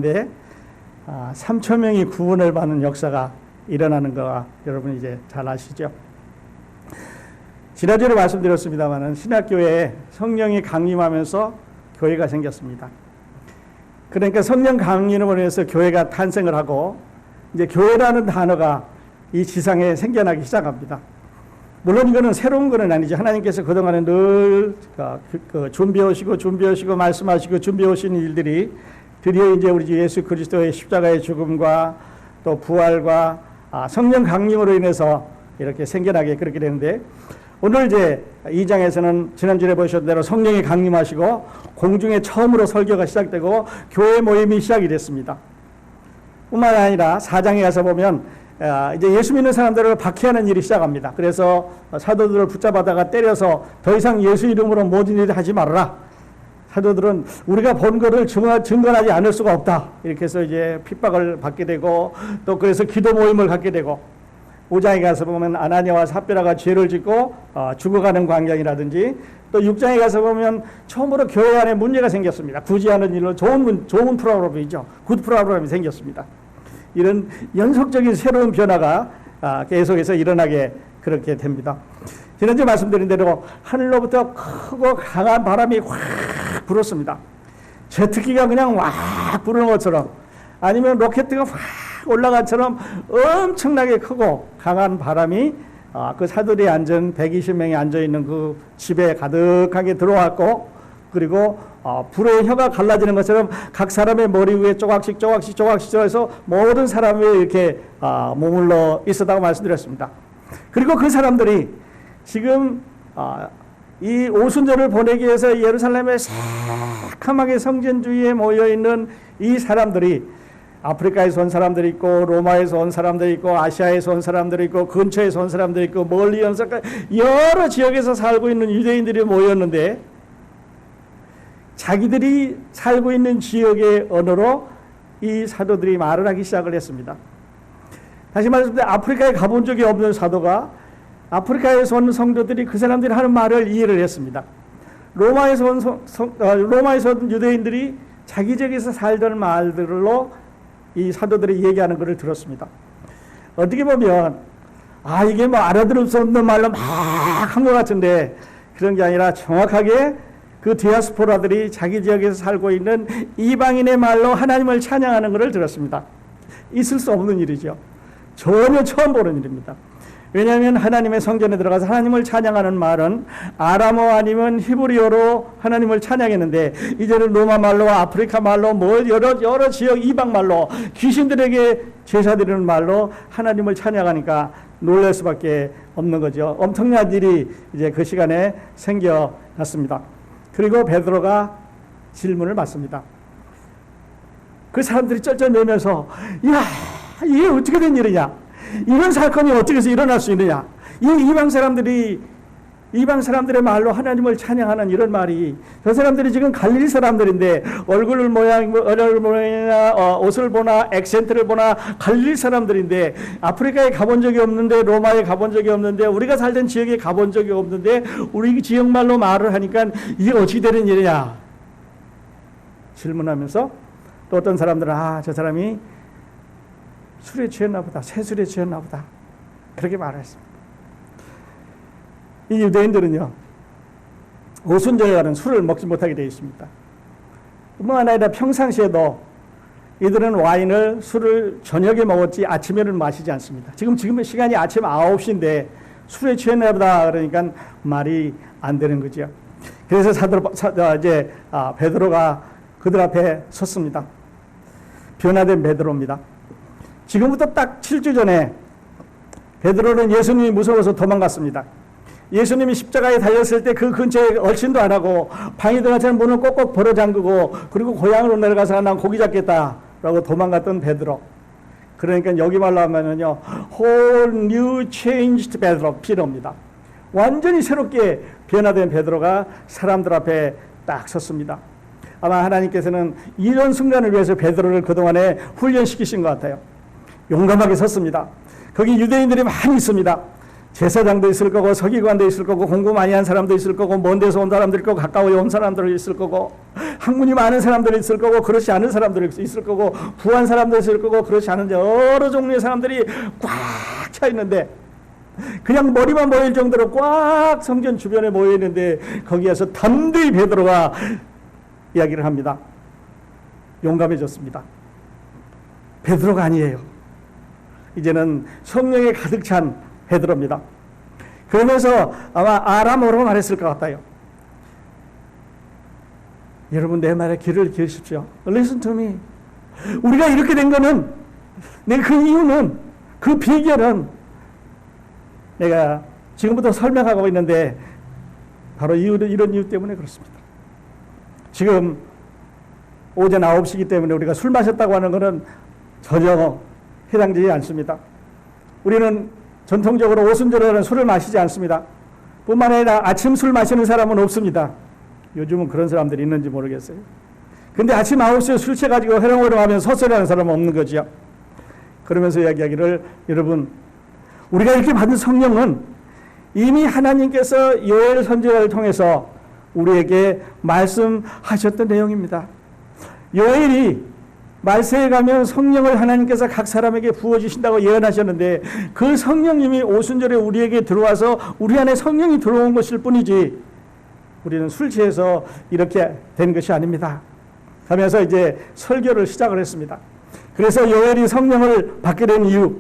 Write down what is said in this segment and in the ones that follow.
데 3천 명이 구원을 받는 역사가 일어나는 거 여러분 이제 잘 아시죠? 지난주에 말씀드렸습니다만 신학교에 성령이 강림하면서 교회가 생겼습니다. 그러니까 성령 강림으로 인해서 교회가 탄생을 하고 이제 교회라는 단어가 이 지상에 생겨나기 시작합니다. 물론 이거는 새로운 건 아니죠. 하나님께서 그동안에 늘 준비해 오시고 말씀하시고 준비해 오신 일들이 드디어 이제 우리 주 예수 그리스도의 십자가의 죽음과 또 부활과 성령 강림으로 인해서 이렇게 생겨나게 그렇게 되는데, 오늘 이제 2장에서는 지난주에 보셨던 대로 성령이 강림하시고 공중에 처음으로 설교가 시작되고 교회 모임이 시작이 됐습니다. 뿐만 아니라 4장에 가서 보면 이제 예수 믿는 사람들을 박해하는 일이 시작합니다. 그래서 사도들을 붙잡아다가 때려서 더 이상 예수 이름으로 모든 일을 하지 말아라. 사도들은 우리가 본 것을 증거하지 않을 수가 없다. 이렇게 해서 이제 핍박을 받게 되고, 또 그래서 기도 모임을 갖게 되고, 5장에 가서 보면 아나니아와 삽비라가 죄를 짓고 죽어가는 광경이라든지, 또 6장에 가서 보면 처음으로 교회 안에 문제가 생겼습니다. 구제하는 일로 좋은 프로그램이죠. 굿 프로그램이 생겼습니다. 이런 연속적인 새로운 변화가 계속해서 일어나게 그렇게 됩니다. 지난주에 말씀드린 대로 하늘로부터 크고 강한 바람이 확 불었습니다. 제트기가 그냥 확 부르는 것처럼, 아니면 로켓트가 확 올라간 것처럼 엄청나게 크고 강한 바람이 그 사들이 앉은 120명이 앉아있는 그 집에 가득하게 들어왔고, 그리고 불의 혀가 갈라지는 것처럼 각 사람의 머리 위에 조각씩 해서 모든 사람이 이렇게 머물러 있었다고 말씀드렸습니다. 그리고 그 사람들이 지금 이 오순절을 보내기 위해서 예루살렘에 새카맣게 성전 주위에 모여있는 이 사람들이 아프리카에서 온 사람들이 있고, 로마에서 온 사람들이 있고, 아시아에서 온 사람들이 있고, 근처에서 온 사람들이 있고, 멀리 온 사람, 여러 지역에서 살고 있는 유대인들이 모였는데, 자기들이 살고 있는 지역의 언어로 이 사도들이 말을 하기 시작을 했습니다. 다시 말해서 아프리카에 가본 적이 없는 사도가 아프리카에서 온 성도들이 그 사람들이 하는 말을 이해를 했습니다. 로마에서 온 유대인들이 자기 지역에서 살던 말들로 이 사도들이 얘기하는 것을 들었습니다. 어떻게 보면 이게 뭐 알아들을 수 없는 말로 막 한 것 같은데, 그런 게 아니라 정확하게 그 디아스포라들이 자기 지역에서 살고 있는 이방인의 말로 하나님을 찬양하는 것을 들었습니다. 있을 수 없는 일이죠. 전혀 처음 보는 일입니다. 왜냐하면 하나님의 성전에 들어가서 하나님을 찬양하는 말은 아람어 아니면 히브리어로 하나님을 찬양했는데, 이제는 로마 말로, 아프리카 말로, 여러 지역 이방 말로, 귀신들에게 제사 드리는 말로 하나님을 찬양하니까 놀랄 수밖에 없는 거죠. 엄청난 일이 이제 그 시간에 생겨났습니다. 그리고 베드로가 질문을 받습니다. 그 사람들이 쩔쩔매면서, 야, 이게 어떻게 된 일이냐? 이런 사건이 어떻게 해서 일어날 수 있느냐? 이 이방 사람들의 말로 하나님을 찬양하는 이런 말이, 저 사람들이 지금 갈릴리 사람들인데 얼굴 모양이나 옷을 보나 액센트를 보나 갈릴리 사람들인데, 아프리카에 가본 적이 없는데, 로마에 가본 적이 없는데, 우리가 살던 지역에 가본 적이 없는데 우리 지역 말로 말을 하니까 이게 어떻게 되는 일이냐 질문하면서, 또 어떤 사람들은 저 사람이 술에 취했나 보다, 새술에 취했나 보다, 그렇게 말했습니다. 이 유대인들은요, 오순절에 가는 술을 먹지 못하게 되어 있습니다. 뿐만 아니라 평상시에도 이들은 술을 저녁에 먹었지 아침에는 마시지 않습니다. 지금 시간이 아침 9시인데 술에 취했나 보다 그러니까 말이 안 되는 거죠. 그래서 베드로가 그들 앞에 섰습니다. 변화된 베드로입니다. 지금부터 딱 7주 전에 베드로는 예수님이 무서워서 도망갔습니다. 예수님이 십자가에 달렸을 때 그 근처에 얼씬도 안 하고 방위등한테는 문을 꼭꼭 벌어 잠그고, 그리고 고향으로 내려가서 난 고기 잡겠다라고 도망갔던 베드로. 그러니까 여기 말로 하면은요, whole new changed 베드로입니다. 완전히 새롭게 변화된 베드로가 사람들 앞에 딱 섰습니다. 아마 하나님께서는 이런 순간을 위해서 베드로를 그동안에 훈련시키신 것 같아요. 용감하게 섰습니다. 거기 유대인들이 많이 있습니다. 제사장도 있을 거고 서기관도 있을 거고 공부 많이 한 사람도 있을 거고 먼 데서 온 사람도 있고 가까이 온 사람들도 있을 거고 학문이 많은 사람들이 있을 거고 그렇지 않은 사람들이 있을 거고 부한 사람도 있을 거고 그렇지 않은 여러 종류의 사람들이 꽉 차 있는데 그냥 머리만 보일 정도로 꽉 성전 주변에 모여 있는데 거기에서 담대히 베드로가 이야기를 합니다. 용감해졌습니다. 베드로가 아니에요. 이제는 성령에 가득 찬 베드로입니다. 그러면서 아마 아람어로 말했을 것 같아요. 여러분 내 말에 귀를 기울이십시오. Listen to me. 우리가 이렇게 된 거는 그 이유는 그 비결은 내가 지금부터 설명하고 있는데 바로 이런 이유 때문에 그렇습니다. 지금 오전 9시기 때문에 우리가 술 마셨다고 하는 것은 전혀 해당되지 않습니다. 우리는 전통적으로 오순절에는 술을 마시지 않습니다. 뿐만 아니라 아침 술 마시는 사람은 없습니다. 요즘은 그런 사람들이 있는지 모르겠어요. 근데 아침 9시에 술 취해가지고 회랑회랑 하면 헛소리하는 사람은 없는 거죠. 그러면서 이야기하기를 여러분 우리가 이렇게 받은 성령은 이미 하나님께서 요엘 선지자를 통해서 우리에게 말씀하셨던 내용입니다. 요엘이 말세에 가면 성령을 하나님께서 각 사람에게 부어주신다고 예언하셨는데 그 성령님이 오순절에 우리에게 들어와서 우리 안에 성령이 들어온 것일 뿐이지 우리는 술 취해서 이렇게 된 것이 아닙니다. 하면서 이제 설교를 시작을 했습니다. 그래서 요엘이 성령을 받게 된 이유,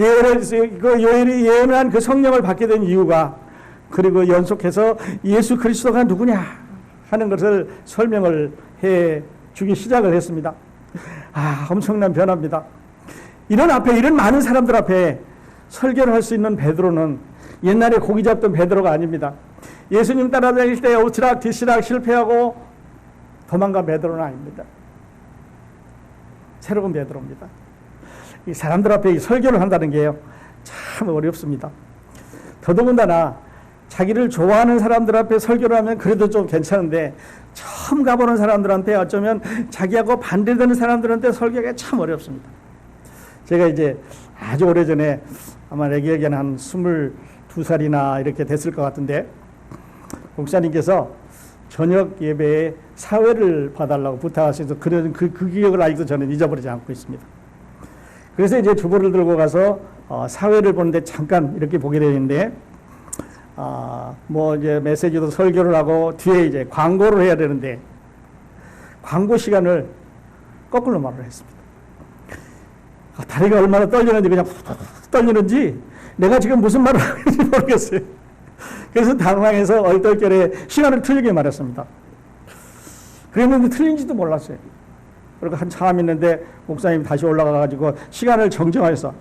요엘이 예언한 그 성령을 받게 된 이유가 그리고 연속해서 예수 그리스도가 누구냐 하는 것을 설명을 해 주기 시작을 했습니다. 엄청난 변화입니다. 이런 많은 사람들 앞에 설교를 할 수 있는 베드로는 옛날에 고기 잡던 베드로가 아닙니다. 예수님 따라다닐 때 엎치락 뒤치락 실패하고 도망간 베드로는 아닙니다. 새로운 베드로입니다. 이 사람들 앞에 설교를 한다는 게요, 참 어렵습니다. 더더군다나 자기를 좋아하는 사람들 앞에 설교를 하면 그래도 좀 괜찮은데 처음 가보는 사람들한테 어쩌면 자기하고 반대되는 사람들한테 설교하기가 참 어렵습니다. 제가 이제 아주 오래전에 아마 내 기억에는 한 22살이나 이렇게 됐을 것 같은데 목사님께서 저녁 예배에 사회를 봐달라고 부탁하셔서 그 기억을 아직도 저는 잊어버리지 않고 있습니다. 그래서 이제 주보를 들고 가서 사회를 보는데 잠깐 이렇게 보게 되는데 뭐 이제 메시지도 설교를 하고 뒤에 이제 광고를 해야 되는데 광고 시간을 거꾸로 말을 했습니다. 다리가 얼마나 떨리는지 그냥 떨리는지 내가 지금 무슨 말을 하는지 모르겠어요. 그래서 당황해서 얼떨결에 시간을 틀리게 말했습니다. 그랬는데 틀린지도 몰랐어요. 그리고 한참 있는데 목사님이 다시 올라가가지고 시간을 정정해서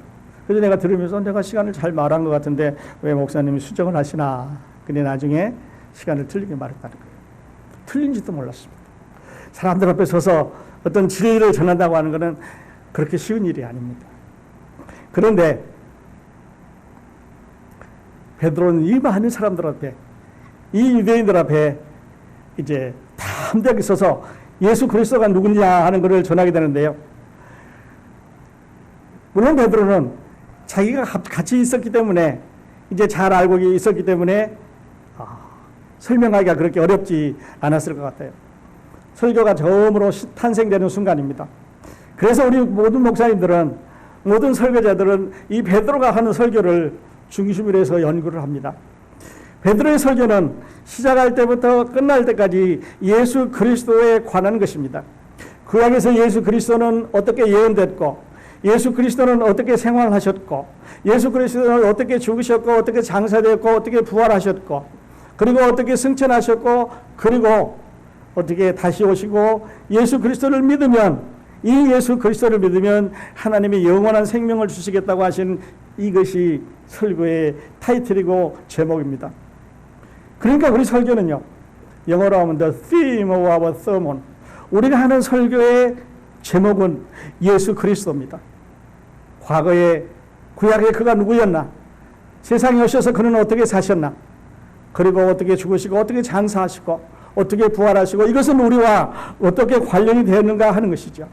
그래서 내가 들으면서 내가 시간을 잘 말한 것 같은데 왜 목사님이 수정을 하시나. 근데 나중에 시간을 틀리게 말했다는 거예요. 틀린지도 몰랐습니다. 사람들 앞에 서서 어떤 진리를 전한다고 하는 것은 그렇게 쉬운 일이 아닙니다. 그런데 베드로는 이 많은 사람들 앞에, 이 유대인들 앞에 이제 담대하게 서서 예수 그리스도가 누구냐 하는 것을 전하게 되는데요. 물론 베드로는 자기가 같이 있었기 때문에 이제 잘 알고 있었기 때문에 설명하기가 그렇게 어렵지 않았을 것 같아요. 설교가 처음으로 탄생되는 순간입니다. 그래서 우리 모든 목사님들은, 모든 설교자들은 이 베드로가 하는 설교를 중심으로 해서 연구를 합니다. 베드로의 설교는 시작할 때부터 끝날 때까지 예수 그리스도에 관한 것입니다. 구약에서 예수 그리스도는 어떻게 예언됐고, 예수 그리스도는 어떻게 생활하셨고, 예수 그리스도는 어떻게 죽으셨고, 어떻게 장사되었고, 어떻게 부활하셨고, 그리고 어떻게 승천하셨고, 그리고 어떻게 다시 오시고, 예수 그리스도를 믿으면, 이 예수 그리스도를 믿으면 하나님이 영원한 생명을 주시겠다고 하신 이것이 설교의 타이틀이고 제목입니다. 그러니까 우리 설교는요, 영어로 하면 The theme of our sermon, 우리가 하는 설교의 제목은 예수 그리스도입니다. 과거에 구약에 그가 누구였나? 세상에 오셔서 그는 어떻게 사셨나? 그리고 어떻게 죽으시고 어떻게 장사하시고 어떻게 부활하시고 이것은 우리와 어떻게 관련이 되었는가 하는 것이죠.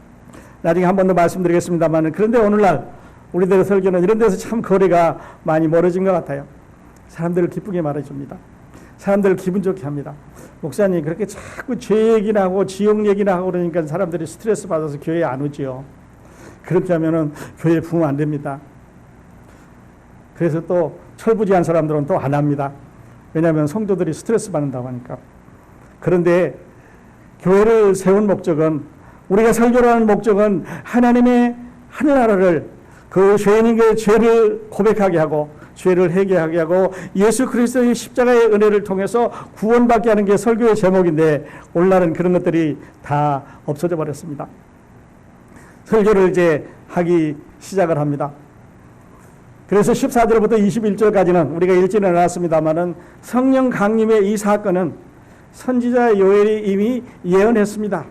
나중에 한 번 더 말씀드리겠습니다만, 그런데 오늘날 우리들의 설교는 이런 데서 참 거리가 많이 멀어진 것 같아요. 사람들을 기쁘게 말해줍니다. 사람들을 기분 좋게 합니다. 목사님 그렇게 자꾸 죄 얘기나 하고 지옥 얘기나 하고 그러니까 사람들이 스트레스 받아서 교회에 안 오지요. 그렇게 하면은 교회에 부으면 안 됩니다. 그래서 또 철부지한 사람들은 또 안 합니다. 왜냐하면 성도들이 스트레스 받는다고 하니까. 그런데 교회를 세운 목적은, 우리가 설교를 하는 목적은 하나님의 하늘나라를, 그 죄인에게 죄를 고백하게 하고 죄를 회개하게 하고 예수 그리스도의 십자가의 은혜를 통해서 구원받게 하는 게 설교의 제목인데, 오늘날은 그런 것들이 다 없어져 버렸습니다. 설교를 이제 하기 시작을 합니다. 그래서 14절부터 21절까지는 우리가 읽지는 않았습니다만은 성령 강림의 이 사건은 선지자 요엘이 이미 예언했습니다.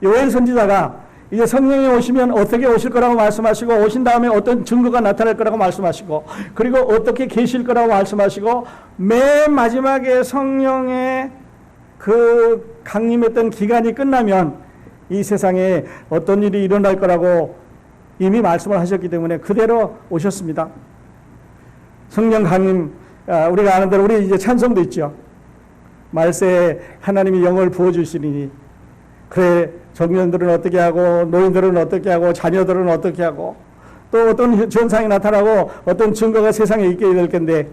요엘 선지자가 이제 성령이 오시면 어떻게 오실 거라고 말씀하시고, 오신 다음에 어떤 증거가 나타날 거라고 말씀하시고, 그리고 어떻게 계실 거라고 말씀하시고, 맨 마지막에 성령의 그 강림했던 기간이 끝나면 이 세상에 어떤 일이 일어날 거라고 이미 말씀을 하셨기 때문에 그대로 오셨습니다. 성령 강림, 우리가 아는 대로 우리 이제 찬송도 있죠. 말세에 하나님이 영을 부어주시리니, 그래 청년들은 어떻게 하고 노인들은 어떻게 하고 자녀들은 어떻게 하고 또 어떤 현상이 나타나고 어떤 증거가 세상에 있게 될 건데,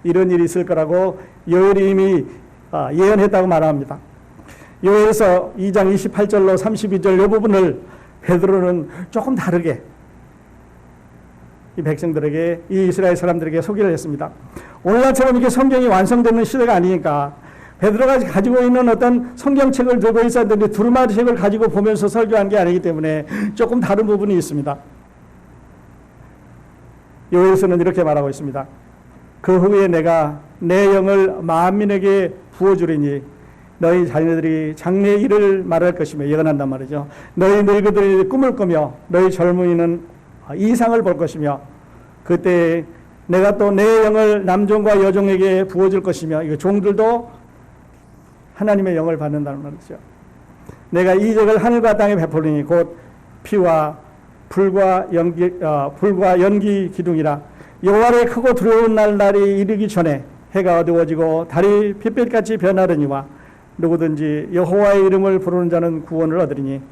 이런 일이 있을 거라고 요엘이 이미 예언했다고 말합니다. 요엘서 2장 28절로 32절 이 부분을 베드로는 조금 다르게 이 백성들에게, 이 이스라엘 사람들에게 소개를 했습니다. 오늘날처럼 이렇게 성경이 완성되는 시대가 아니니까 베드로가 가지고 있는 어떤 성경책을 들고 있었는데 두루마리 책을 가지고 보면서 설교한 게 아니기 때문에 조금 다른 부분이 있습니다. 요엘서는 이렇게 말하고 있습니다. 그 후에 내가 내 영을 만민에게 부어주리니 너희 자녀들이 장래의 일을 말할 것이며, 예언한단 말이죠. 너희 늙은이들이 꿈을 꾸며 너희 젊은이는 이상을 볼 것이며, 그때 내가 또 내 영을 남종과 여종에게 부어줄 것이며, 이거 종들도 하나님의 영을 받는다는 말이죠. 내가 이적을 하늘과 땅에 베풀리니 곧 피와 불과 연기 기둥이라. 여호와의 크고 두려운 날이 이르기 전에 해가 어두워지고 달이 핏빛같이 변하려니와 누구든지 여호와의 이름을 부르는 자는 구원을 얻으리니,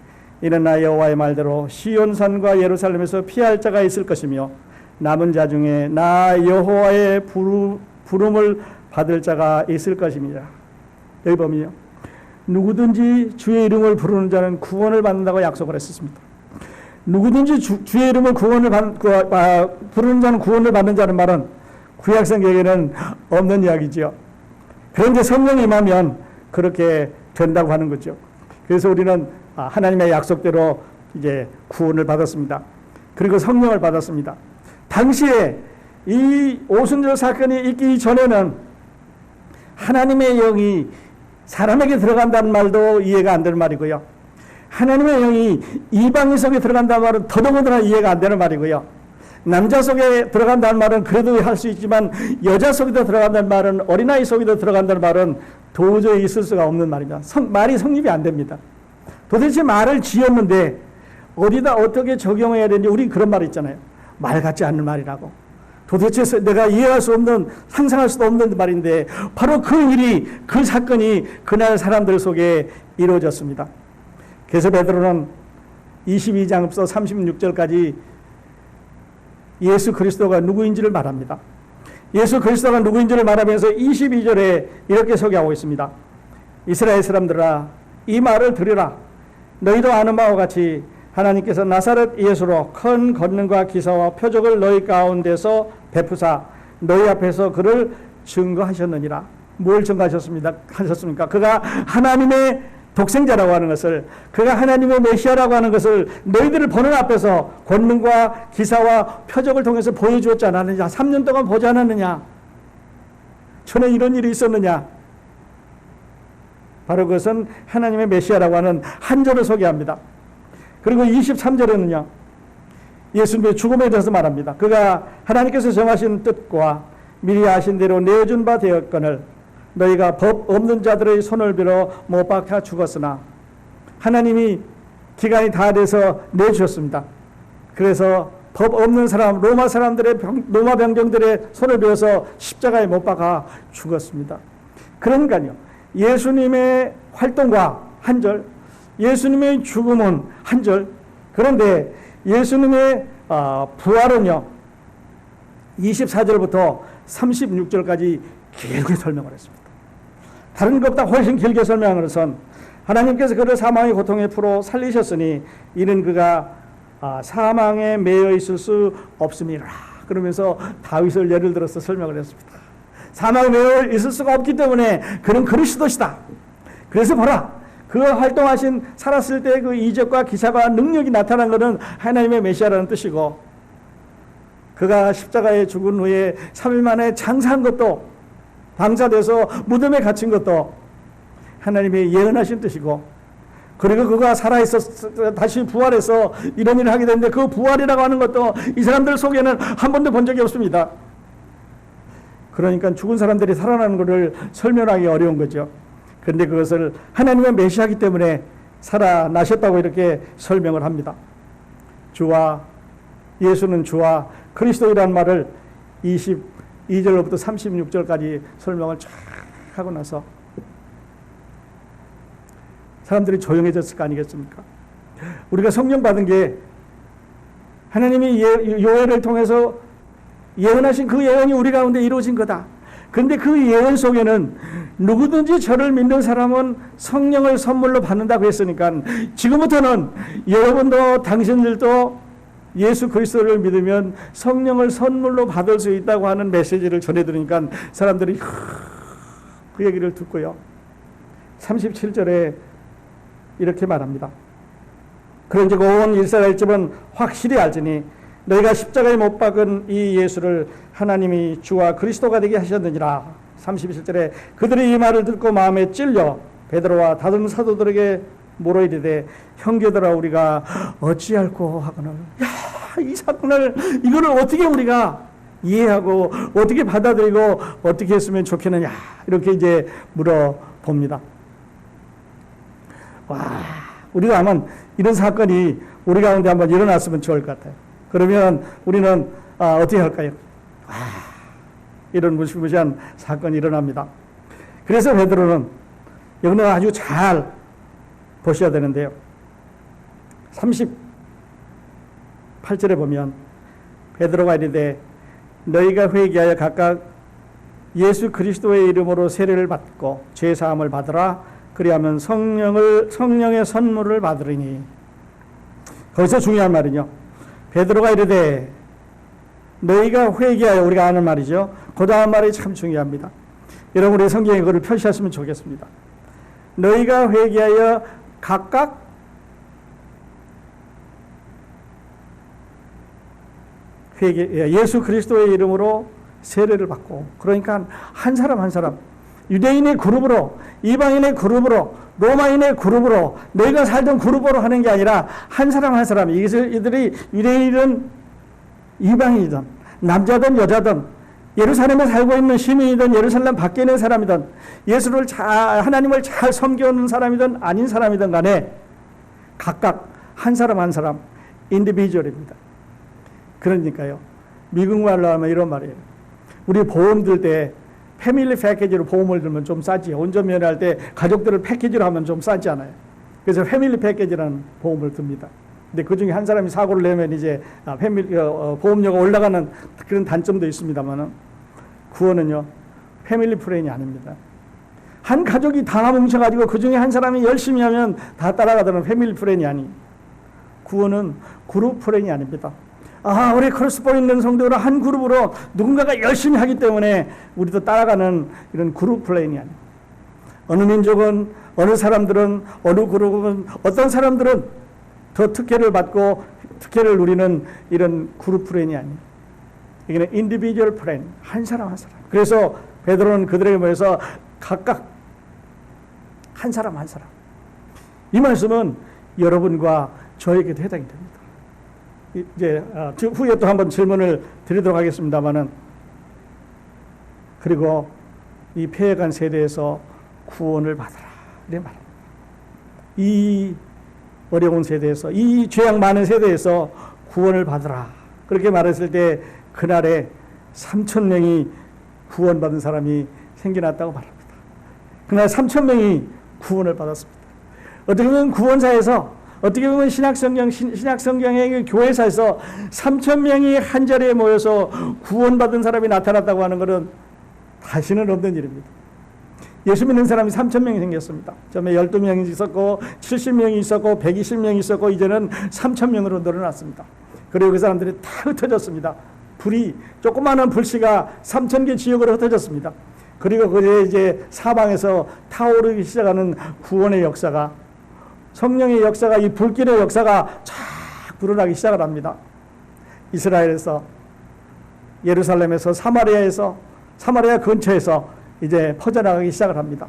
이는 나 여호와의 말대로 시온산과 예루살렘에서 피할 자가 있을 것이며 남은 자 중에 나 여호와의 부름을 받을 자가 있을 것입니다. 여기 보면요, 누구든지 주의 이름을 부르는 자는 구원을 받는다고 약속을 했었습니다. 누구든지 주의 이름을 부르는 자는 구원을 받는 자는 말은 구약성경에는 없는 이야기지요. 그런데 성령이 임하면 그렇게 된다고 하는 거죠. 그래서 우리는 하나님의 약속대로 이제 구원을 받았습니다. 그리고 성령을 받았습니다. 당시에 이 오순절 사건이 있기 전에는 하나님의 영이 사람에게 들어간다는 말도 이해가 안 되는 말이고요. 하나님의 영이 이방인 속에 들어간다는 말은 더더군다나 이해가 안 되는 말이고요. 남자 속에 들어간다는 말은 그래도 할 수 있지만 여자 속에도 들어간다는 말은, 어린아이 속에도 들어간다는 말은 도저히 있을 수가 없는 말입니다. 말이 성립이 안 됩니다. 도대체 말을 지었는데 어디다 어떻게 적용해야 되는지, 우리 그런 말 있잖아요. 말 같지 않는 말이라고. 도대체 내가 이해할 수 없는, 상상할 수도 없는 말인데 바로 그 일이, 그 사건이 그날 사람들 속에 이루어졌습니다. 그래서 베드로는 22장부터 36절까지 예수 그리스도가 누구인지를 말합니다. 예수 그리스도가 누구인지를 말하면서 22절에 이렇게 소개하고 있습니다. 이스라엘 사람들아, 이 말을 들으라. 너희도 아는 바와 같이 하나님께서 나사렛 예수로 큰 권능과 기사와 표적을 너희 가운데서 베푸사 너희 앞에서 그를 증거하셨느니라. 뭘 증거하셨습니까? 그가 하나님의 독생자라고 하는 것을, 그가 하나님의 메시아라고 하는 것을 너희들을 보는 앞에서 권능과 기사와 표적을 통해서 보여주었지 않았느냐? 3년 동안 보지 않았느냐? 전에 이런 일이 있었느냐? 바로 그것은 하나님의 메시아라고 하는 한절을 소개합니다. 그리고 23절에는요, 예수님의 죽음에 대해서 말합니다. 그가 하나님께서 정하신 뜻과 미리 아신 대로 내어준 바 되었거늘 너희가 법 없는 자들의 손을 빌어 못 박혀 죽었으나 하나님이 기간이 다 돼서 내주셨습니다. 그래서 법 없는 사람, 로마 병정들의 손을 베어서 십자가에 못 박아 죽었습니다. 그러니까요, 예수님의 활동과 한 절, 예수님의 죽음은 한 절, 그런데 예수님의 부활은요, 24절부터 36절까지 길게 설명을 했습니다. 다른 것보다 훨씬 길게 설명을 해선 하나님께서 그를 사망의 고통에 풀어 살리셨으니 이는 그가 사망에 매여 있을 수 없음이라. 그러면서 다윗을 예를 들어서 설명을 했습니다. 사망에 매여 있을 수가 없기 때문에 그는 그리스도시다. 그래서 보라, 그 활동하신 살았을 때 그 이적과 기사가 능력이 나타난 것은 하나님의 메시아라는 뜻이고, 그가 십자가에 죽은 후에 3일 만에 장사한 것도, 방사돼서 무덤에 갇힌 것도 하나님의 예언하신 뜻이고, 그리고 그가 살아있어 다시 부활해서 이런 일을 하게 되는데 그 부활이라고 하는 것도 이 사람들 속에는 한 번도 본 적이 없습니다. 그러니까 죽은 사람들이 살아나는 것을 설명하기 어려운 거죠. 그런데 그것을 하나님의 메시아이기 때문에 살아나셨다고 이렇게 설명을 합니다. 예수는 주와 그리스도이라는 말을 22절로부터 36절까지 설명을 쫙 하고 나서 사람들이 조용해졌을 거 아니겠습니까? 우리가 성령 받은 게 하나님이 요엘을 통해서 예언하신 그 예언이 우리 가운데 이루어진 거다. 그런데 그 예언 속에는 누구든지 저를 믿는 사람은 성령을 선물로 받는다고 했으니까 지금부터는 여러분도 당신들도 예수 그리스도를 믿으면 성령을 선물로 받을 수 있다고 하는 메시지를 전해드리니까 사람들이 그 얘기를 듣고요. 37절에 이렇게 말합니다. 그런즉 온 이스라엘 집은 확실히 알지니 너희가 십자가에 못 박은 이 예수를 하나님이 주와 그리스도가 되게 하셨느니라. 37절에 그들이 이 말을 듣고 마음에 찔려 베드로와 다른 사도들에게 물어 이르되 형제들아 우리가 어찌할꼬 하거늘. 이 사건을 이거를 어떻게 우리가 이해하고 어떻게 받아들이고 어떻게 했으면 좋겠느냐 이렇게 이제 물어봅니다. 우리가 아마 이런 사건이 우리 가운데 한번 일어났으면 좋을 것 같아요. 그러면 우리는 어떻게 할까요? 이런 무시무시한 사건이 일어납니다. 그래서 베드로는 여기는 아주 잘 보셔야 되는데요. 38절에 보면 베드로가 이르되 너희가 회개하여 각각 예수 그리스도의 이름으로 세례를 받고 죄 사함을 받으라. 그리하면 성령의 선물을 받으리니. 거기서 중요한 말은요. 베드로가 이르되 너희가 회개하여, 우리가 아는 말이죠. 그 다음 말이 참 중요합니다. 여러분 우리 성경에 그걸 표시하시면 좋겠습니다. 너희가 회개하여 각각 예수 그리스도의 이름으로 세례를 받고, 그러니까 한 사람 한 사람, 유대인의 그룹으로, 이방인의 그룹으로, 로마인의 그룹으로, 너희가 살던 그룹으로 하는 게 아니라 한 사람 한 사람, 이들이 유대인이든 이방인이든 남자든 여자든 예루살렘에 살고 있는 시민이든 예루살렘 밖에 있는 사람이든 하나님을 잘 섬기는 사람이든 아닌 사람이든 간에 각각 한 사람 한 사람 인디비주얼입니다. 그러니까요, 미국 말로 하면 이런 말이에요. 우리 보험 들 때 패밀리 패키지로 보험을 들면 좀 싸지요. 운전면허 할 때 가족들을 패키지로 하면 좀 싸지 않아요. 그래서 패밀리 패키지라는 보험을 듭니다. 근데 그 중에 한 사람이 사고를 내면 이제 보험료가 올라가는 그런 단점도 있습니다만은, 구원은요 패밀리 플랜이 아닙니다. 한 가족이 다 뭉쳐가지고 그 중에 한 사람이 열심히 하면 다 따라가다는 패밀리 플랜이 아니, 구원은 그룹 플랜이 아닙니다. 우리 크로스보이 있는 성도는 한 그룹으로 누군가가 열심히 하기 때문에 우리도 따라가는 이런 그룹 플랜이 아닙니다. 어느 민족은, 어느 사람들은, 어느 그룹은, 어떤 사람들은 더 특혜를 받고 특혜를 누리는 이런 그룹 플랜이 아닙니다. 이게 인디비주얼 플랜, 한 사람 한 사람. 그래서 베드로는 그들에게 모여서 각각 한 사람 한 사람. 이 말씀은 여러분과 저에게도 해당이 됩니다. 이제 후에 또 한번 질문을 드리도록 하겠습니다만은, 그리고 이 패해간 세대에서 구원을 받아라 이래 말합니다. 이 어려운 세대에서, 이 죄악 많은 세대에서 구원을 받으라 그렇게 말했을 때 그날에 3,000명이 구원받은 사람이 생겨났다고 말합니다. 그날 3,000명이 구원을 받았습니다. 어떻게 보면 구원사에서, 어떻게 보면 신약성경의 교회사에서 3,000명이 한 자리에 모여서 구원받은 사람이 나타났다고 하는 것은 다시는 없는 일입니다. 예수 믿는 사람이 3,000명이 생겼습니다. 처음에 12명이 있었고 70명이 있었고 120명이 있었고 이제는 3,000명으로 늘어났습니다. 그리고 그 사람들이 다 흩어졌습니다. 불이, 조그마한 불씨가 3,000개 지역으로 흩어졌습니다. 그리고 그제 이제 사방에서 타오르기 시작하는 구원의 역사가, 성령의 역사가, 이 불길의 역사가 쫙 불어나기 시작을 합니다. 이스라엘에서, 예루살렘에서, 사마리아 근처에서 이제 퍼져나가기 시작을 합니다.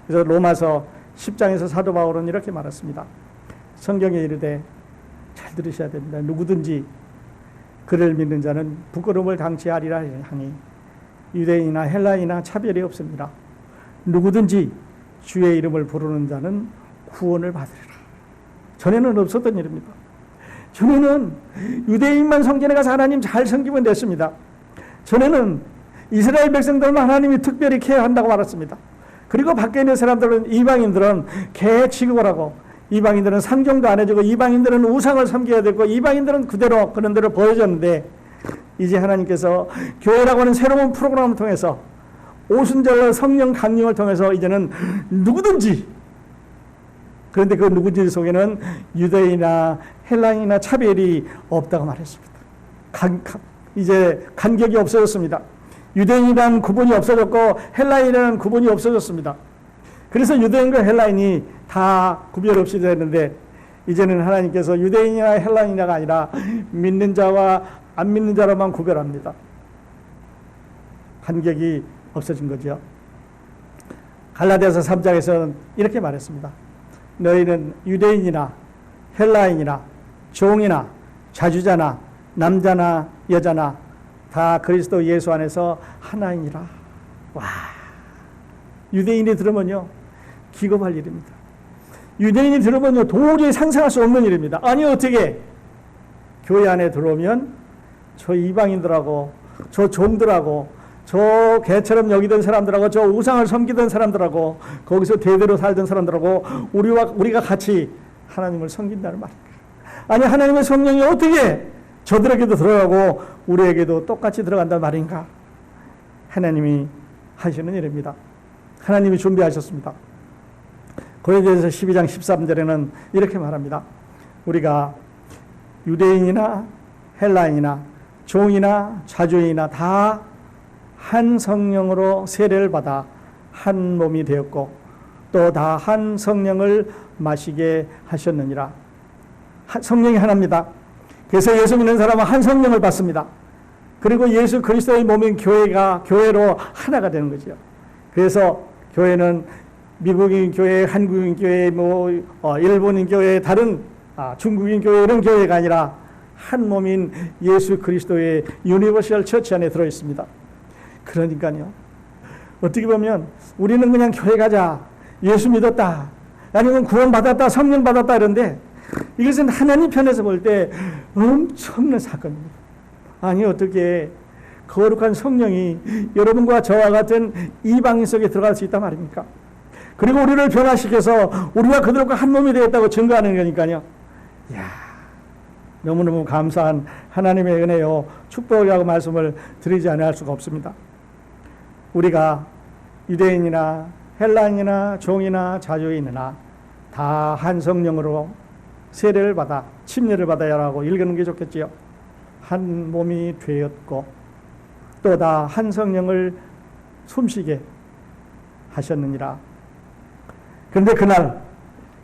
그래서 로마서 10장에서 사도 바울은 이렇게 말했습니다. 성경에 이르되, 잘 들으셔야 됩니다. 누구든지 그를 믿는 자는 부끄러움을 당치하리라 하니 유대인이나 헬라인이나 차별이 없습니다. 누구든지 주의 이름을 부르는 자는 구원을 받으리라. 전에는 없었던 일입니다. 전에는 유대인만 성전에 가서 하나님 잘 섬기면 됐습니다. 전에는 이스라엘 백성들만 하나님이 특별히 케어한다고 말했습니다. 그리고 밖에 있는 사람들은, 이방인들은 개 취급을 하고, 이방인들은 상종도 안 해주고, 이방인들은 우상을 섬겨야 되고, 이방인들은 그대로 그런 대로 보여졌는데, 이제 하나님께서 교회라고 하는 새로운 프로그램을 통해서, 오순절 성령 강림을 통해서 이제는 누구든지, 그런데 그 누구든지 속에는 유대인이나 헬라인이나 차별이 없다고 말했습니다. 이제 간격이 없어졌습니다. 유대인이라는 구분이 없어졌고 헬라인이라는 구분이 없어졌습니다. 그래서 유대인과 헬라인이 다 구별 없이 되는데, 이제는 하나님께서 유대인이나 헬라인이나가 아니라 믿는 자와 안 믿는 자로만 구별합니다. 간격이 없어진 거죠. 갈라디아서 3장에서는 이렇게 말했습니다. 너희는 유대인이나 헬라인이나 종이나 자주자나 남자나 여자나 다 그리스도 예수 안에서 하나이니라. 와, 유대인이 들으면요 기겁할 일입니다. 유대인이 들으면요 도저히 상상할 수 없는 일입니다. 아니 어떻게 교회 안에 들어오면 저 이방인들하고 저 종들하고 저 개처럼 여기던 사람들하고 저 우상을 섬기던 사람들하고 거기서 대대로 살던 사람들하고 우리가 같이 하나님을 섬긴다는 말입니다. 아니 하나님의 성령이 어떻게 저들에게도 들어가고 우리에게도 똑같이 들어간단 말인가? 하나님이 하시는 일입니다. 하나님이 준비하셨습니다. 고린도전서 12장 13절에는 이렇게 말합니다. 우리가 유대인이나 헬라인이나 종이나 자주인이나 다 한 성령으로 세례를 받아 한 몸이 되었고 또 다 한 성령을 마시게 하셨느니라. 성령이 하나입니다. 그래서 예수 믿는 사람은 한 성령을 받습니다. 그리고 예수 그리스도의 몸인 교회로 하나가 되는 거죠. 그래서 교회는 미국인 교회, 한국인 교회, 일본인 교회, 다른 중국인 교회 이런 교회가 아니라 한 몸인 예수 그리스도의 유니버셜 처치 안에 들어 있습니다. 그러니까요. 어떻게 보면 우리는 그냥 교회 가자, 예수 믿었다, 아니면 구원 받았다, 성령 받았다 이런데 이것은 하나님 편에서 볼 때 엄청난 사건입니다. 아니 어떻게 거룩한 성령이 여러분과 저와 같은 이방인 속에 들어갈 수 있단 말입니까? 그리고 우리를 변화시켜서 우리가 그들과 한 몸이 되었다고 증거하는 거니까요. 이야, 너무너무 감사한 하나님의 은혜요 축복이라고 말씀을 드리지 않을 수가 없습니다. 우리가 유대인이나 헬라인이나 종이나 자주인이나 다 한 성령으로 세례를 받아 침례를 받아야 하고 읽는 게 좋겠지요. 한 몸이 되었고 또 다 한 성령을 숨쉬게 하셨느니라. 그런데 그날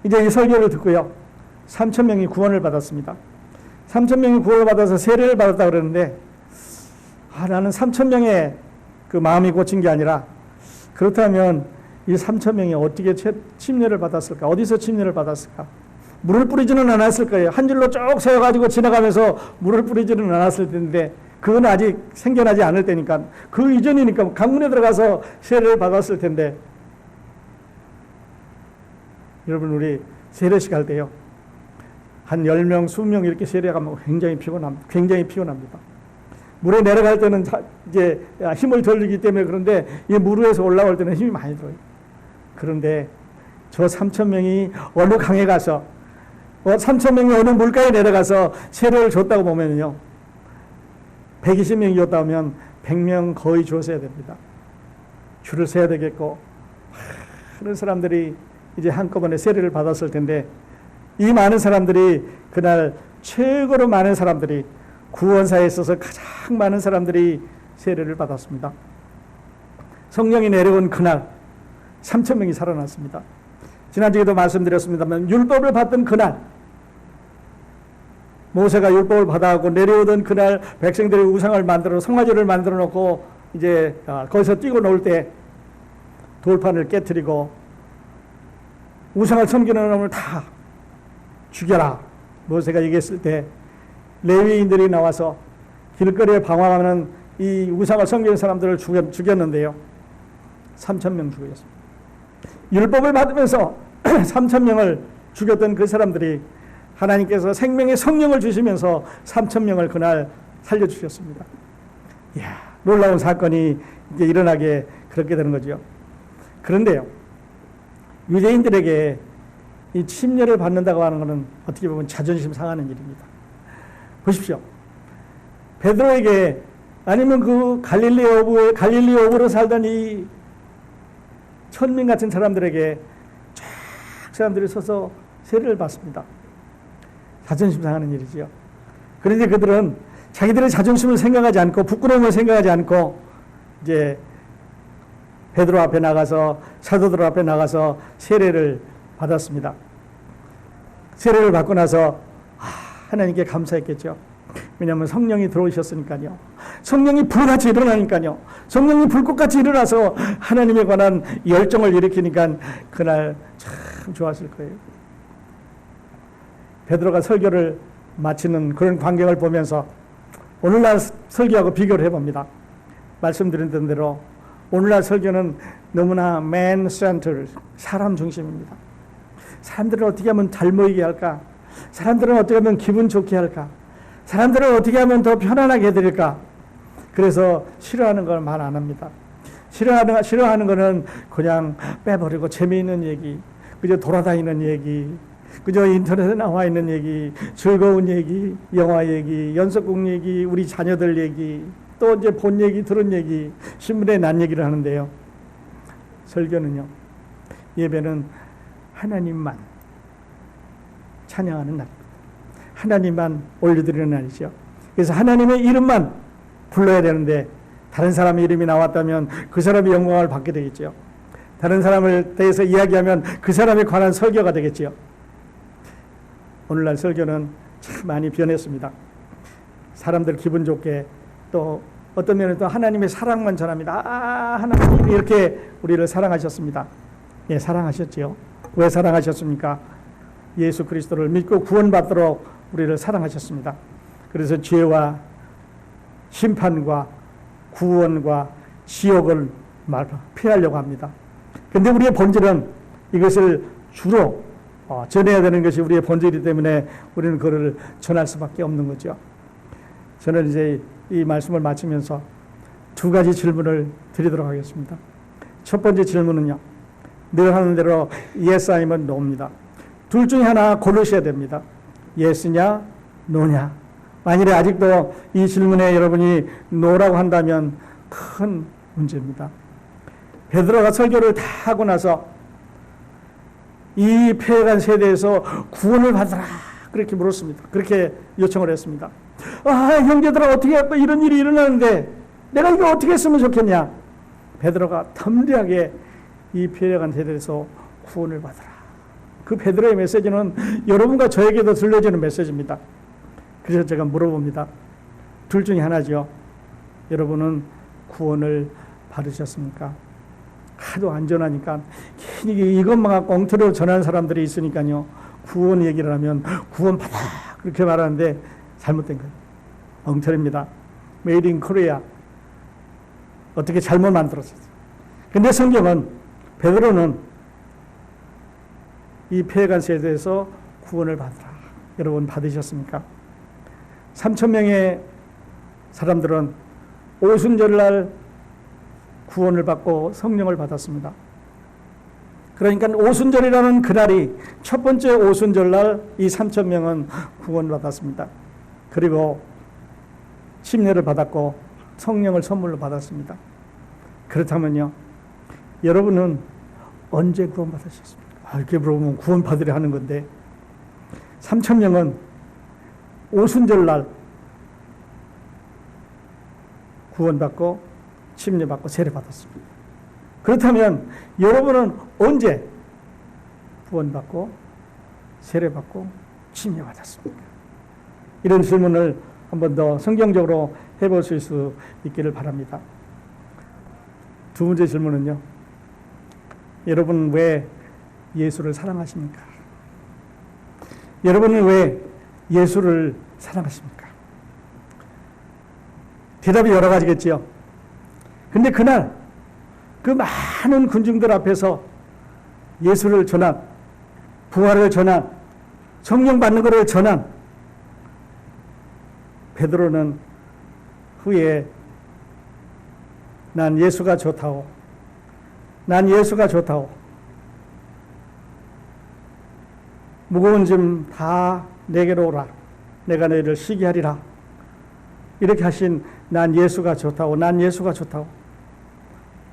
이제 이 설교를 듣고요 3,000명이 구원을 받았습니다. 3,000명이 구원을 받아서 세례를 받았다 그러는데 나는 3,000명의 그 마음이 고친 게 아니라 그렇다면 이 3,000명이 어떻게 침례를 받았을까? 어디서 침례를 받았을까? 물을 뿌리지는 않았을 거예요. 한 줄로 쭉 세워가지고 지나가면서 물을 뿌리지는 않았을 텐데 그건 아직 생겨나지 않을 때니까 그 이전이니까 강문에 들어가서 세례를 받았을 텐데 여러분 우리 세례식 할 때요 한 10명, 20명 이렇게 세례하면 굉장히 피곤합니다. 굉장히 피곤합니다. 물에 내려갈 때는 이제 힘을 덜 주기 때문에 그런데 이 물 위에서 올라올 때는 힘이 많이 들어요. 그런데 저 3,000명이 어느 강에 가서 3,000명이 어느 물가에 내려가서 세례를 줬다고 보면요. 120명이 줬다 면 100명 거의 줬어야 됩니다. 줄을 서야 되겠고 많은 사람들이 이제 한꺼번에 세례를 받았을 텐데 이 많은 사람들이 그날 최고로 많은 사람들이 구원사에 있어서 가장 많은 사람들이 세례를 받았습니다. 성령이 내려온 그날 3,000명이 살아났습니다. 지난주에도 말씀드렸습니다만 율법을 받던 그날 모세가 율법을 받아갖고 내려오던 그날 백성들이 우상을 만들어 성화제를 만들어 놓고 이제 거기서 뛰고 놀 때 돌판을 깨뜨리고 우상을 섬기는 놈을 다 죽여라 모세가 얘기했을 때 레위인들이 나와서 길거리에 방황하는 이 우상을 섬기는 사람들을 죽였는데요. 3,000명 죽였습니다. 율법을 받으면서 3,000명을 죽였던 그 사람들이 하나님께서 생명의 성령을 주시면서 3,000명을 그날 살려주셨습니다. 이야, 놀라운 사건이 이제 일어나게 그렇게 되는 거죠. 그런데요, 유대인들에게 이 침례를 받는다고 하는 것은 어떻게 보면 자존심 상하는 일입니다. 보십시오. 베드로에게 아니면 그 갈릴리 어부로 살던 이 천민 같은 사람들에게 쫙 사람들이 서서 세례를 받습니다. 자존심 상하는 일이지요. 그런데 그들은 자기들의 자존심을 생각하지 않고 부끄러움을 생각하지 않고 이제 베드로 앞에 나가서 사도들 앞에 나가서 세례를 받았습니다. 세례를 받고 나서 하나님께 감사했겠죠. 왜냐하면 성령이 들어오셨으니까요. 성령이 불같이 일어나니까요. 성령이 불꽃같이 일어나서 하나님에 관한 열정을 일으키니까 그날 참 좋았을 거예요. 베드로가 설교를 마치는 그런 광경을 보면서 오늘날 설교하고 비교를 해봅니다. 말씀드린 대로 오늘날 설교는 너무나 man-centered, 사람 중심입니다. 사람들을 어떻게 하면 잘 모이게 할까? 사람들은 어떻게 하면 기분 좋게 할까? 사람들을 어떻게 하면 더 편안하게 해드릴까? 그래서 싫어하는 걸 말 안 합니다. 싫어하는 거는 그냥 빼버리고 재미있는 얘기, 그저 돌아다니는 얘기, 그저 인터넷에 나와 있는 얘기, 즐거운 얘기, 영화 얘기, 연속극 얘기, 우리 자녀들 얘기, 또 이제 본 얘기, 들은 얘기, 신문에 난 얘기를 하는데요. 설교는요, 예배는 하나님만 찬양하는 날입니다. 하나님만 올려드리는 날이죠. 그래서 하나님의 이름만 불러야 되는데 다른 사람의 이름이 나왔다면 그 사람의 영광을 받게 되겠죠. 다른 사람을 대해서 이야기하면 그 사람에 관한 설교가 되겠죠. 오늘날 설교는 참 많이 변했습니다. 사람들 기분 좋게 또 어떤 면에 또 하나님의 사랑만 전합니다. 하나님 이렇게 우리를 사랑하셨습니다. 예, 사랑하셨지요. 왜 사랑하셨습니까? 예수 그리스도를 믿고 구원받도록 우리를 사랑하셨습니다. 그래서 죄와 심판과 구원과 지옥을 피하려고 합니다. 그런데 우리의 본질은 이것을 주로 전해야 되는 것이 우리의 본질이기 때문에 우리는 그를 전할 수밖에 없는 거죠. 저는 이제 이 말씀을 마치면서 두 가지 질문을 드리도록 하겠습니다. 첫 번째 질문은요, 늘 하는 대로 yes 아니면 no입니다. 둘 중에 하나 고르셔야 됩니다. yes냐 no냐. 만일에 아직도 이 질문에 여러분이 no라고 한다면 큰 문제입니다. 베드로가 설교를 다 하고 나서 이 패간 세대에서 구원을 받으라 그렇게 물었습니다. 그렇게 요청을 했습니다. 형제들아, 어떻게 할까? 이런 일이 일어나는데 내가 이거 어떻게 했으면 좋겠냐? 베드로가 덤비하게 이 패간 세대에서 구원을 받으라. 그 베드로의 메시지는 여러분과 저에게도 들려지는 메시지입니다. 그래서 제가 물어봅니다. 둘 중에 하나죠. 여러분은 구원을 받으셨습니까? 하도 안전하니까 이것만 갖고 엉터리로 전하는 사람들이 있으니까요. 구원 얘기를 하면 구원 받아 그렇게 말하는데 잘못된 거예요. 엉터리입니다. Made in Korea. 어떻게 잘못 만들었어요. 근데 성경은 베드로는 이 패간 세대에서 구원을 받으라 여러분 받으셨습니까? 3,000명의 사람들은 오순절날 구원을 받고 성령을 받았습니다. 그러니까 오순절이라는 그날이 첫 번째 오순절날 이 3,000명은 구원을 받았습니다. 그리고 침례를 받았고 성령을 선물로 받았습니다. 그렇다면요, 여러분은 언제 구원받으셨습니까? 이렇게 물어보면 구원받으려 하는 건데 3,000명은 오순절날 구원받고 침례받고 세례받았습니다. 그렇다면 여러분은 언제 구원받고 세례받고 침례받았습니까? 이런 질문을 한 번 더 성경적으로 해보실 수 있기를 바랍니다. 두 번째 질문은요, 여러분 왜 예수를 사랑하십니까? 여러분은 왜 예수를 사랑하십니까? 대답이 여러 가지겠지요. 근데 그날 그 많은 군중들 앞에서 예수를 전한, 부활을 전한, 성령 받는 것을 전한 베드로는 후에 난 예수가 좋다오. 난 예수가 좋다오. 무거운 짐 다 내게로 오라. 내가 너희를 쉬게 하리라. 이렇게 하신 난 예수가 좋다오. 난 예수가 좋다오.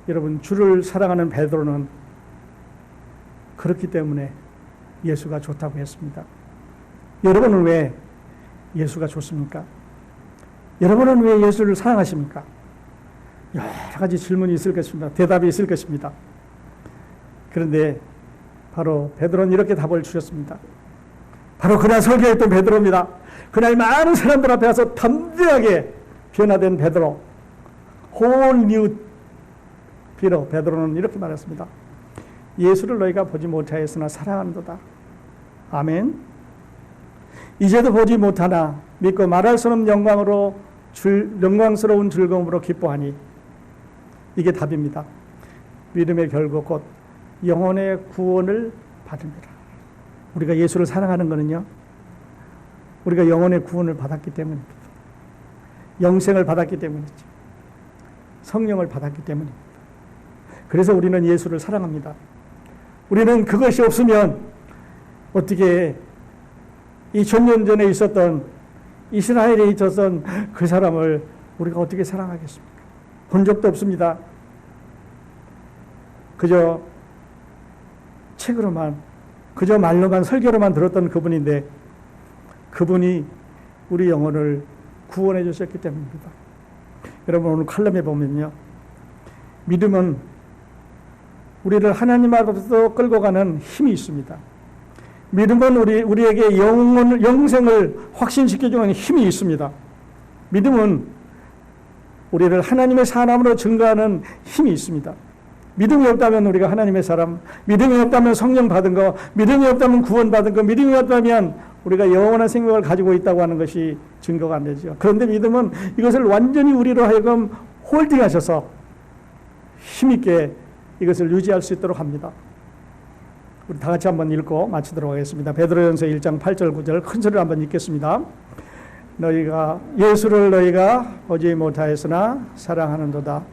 여러분, 주를 사랑하는 베드로는 그렇기 때문에 예수가 좋다고 했습니다. 여러분은 왜 예수가 좋습니까? 여러분은 왜 예수를 사랑하십니까? 여러 가지 질문이 있을 것입니다. 대답이 있을 것입니다. 그런데 바로 베드로는 이렇게 답을 주셨습니다. 바로 그날 설교했던 베드로입니다. 그날 많은 사람들 앞에 와서 담대하게 변화된 베드로, whole new 베드로는 이렇게 말했습니다. 예수를 너희가 보지 못하였으나 사랑하는도다. 아멘. 이제도 보지 못하나 믿고 말할 수 없는 영광스러운 즐거움으로 기뻐하니, 이게 답입니다. 믿음의 결국 곧 영혼의 구원을 받습니다. 우리가 예수를 사랑하는 것은요, 우리가 영혼의 구원을 받았기 때문입니다. 영생을 받았기 때문이죠. 성령을 받았기 때문입니다. 그래서 우리는 예수를 사랑합니다. 우리는 그것이 없으면 어떻게 2000년 전에 있었던 이스라엘에 있었던 그 사람을 우리가 어떻게 사랑하겠습니까? 본 적도 없습니다. 그저 책으로만, 그저 말로만, 설교로만 들었던 그분인데 그분이 우리 영혼을 구원해 주셨기 때문입니다. 여러분, 오늘 칼럼에 보면요, 믿음은 우리를 하나님 앞으로 끌고 가는 힘이 있습니다. 믿음은 우리에게 영생을 확신시켜주는 힘이 있습니다. 믿음은 우리를 하나님의 사람으로 증거하는 힘이 있습니다. 믿음이 없다면 우리가 하나님의 사람, 믿음이 없다면 성령 받은 거, 믿음이 없다면 구원 받은 거, 믿음이 없다면 우리가 영원한 생명을 가지고 있다고 하는 것이 증거가 안 되죠. 그런데 믿음은 이것을 완전히 우리로 하여금 홀딩하셔서 힘있게 이것을 유지할 수 있도록 합니다. 우리 다 같이 한번 읽고 마치도록 하겠습니다. 베드로전서 1장 8절 9절 큰 소리로 한번 읽겠습니다. 예수를 너희가 보지 못하였으나 사랑하는도다.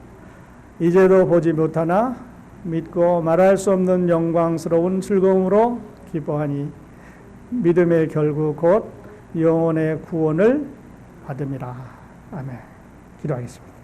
이제도 보지 못하나 믿고 말할 수 없는 영광스러운 즐거움으로 기뻐하니 믿음의 결국 곧 영혼의 구원을 받음이라. 아멘. 기도하겠습니다.